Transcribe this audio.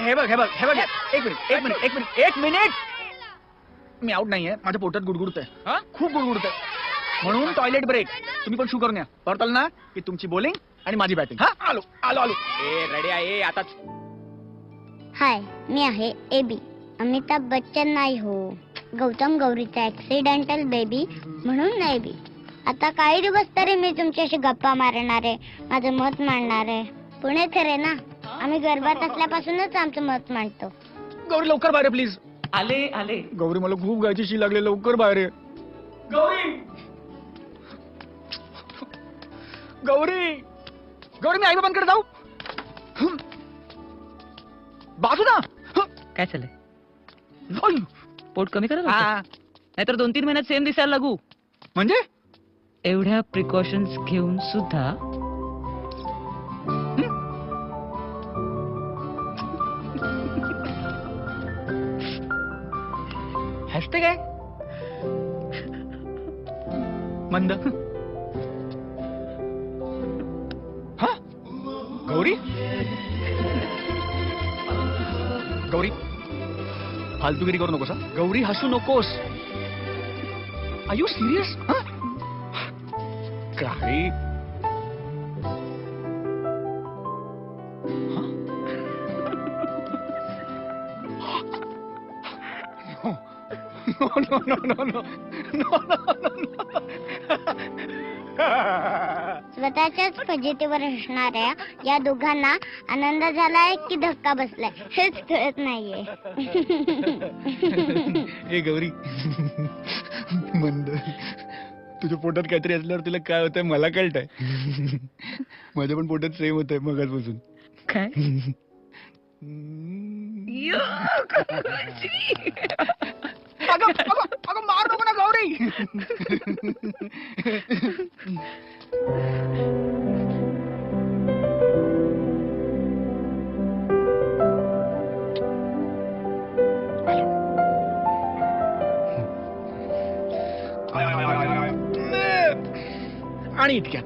हे बघ एक मिनिट मी आउट नाहीये, माझ्या पोटात गुडगुडतंय, खूप गुडगुडतंय, म्हणून टॉयलेट ब्रेक. तुम्ही पण शू करून या. परताल ना की तुमची बॉलिंग आणि माझी बॅटिंग. हा आलो आलो आलो. रेडी आहे आता. हाय, मी आहे एबी. अमिताभ बच्चन नाही हो, गौतम गौरीचा ऍक्सिडेंटल बेबी म्हणून एबी. आता काही दिवस तरी मी तुमच्याशी गप्पा मारणार आहे, माझं मत मांडणार आहे. पुणे खरे ना, आम्ही गर्भात असल्यापासूनच आमचं मत मांडतो. गौरी लवकर बाहेर प्लीज. आले आले. गौरी मला खूप गायचीशी लागले, लवकर बाहेर ये. गौरी गौरी गौरी मी आई बाबांकडे जाऊ. बाजू ना. काय चाललंय? पोट कमी करा नाहीतर 2-3 महिन्यात सेम दिसायला लागू. म्हणजे एवढ्या प्रिकॉशन्स घेऊन सुद्धा हसते काय मंद? हा गौरी गौरी फालतूगिरी करू नकोस. गौरी हसू नकोस. Are you serious? काय स्वतःच्याच फजितीवर हसणाऱ्या या दोघांना आनंद झालाय की धक्का बसलाय हेच कळत नाहीये. ए गौरी मंद, तुझ्या पोटात काहीतरी असल्यावर तुला काय होतंय मला कळतंय. माझ्या पण पोटात सेम होतंय मगाचपासून. काय अगं मार नको ना गौरी. आणि इतक्यात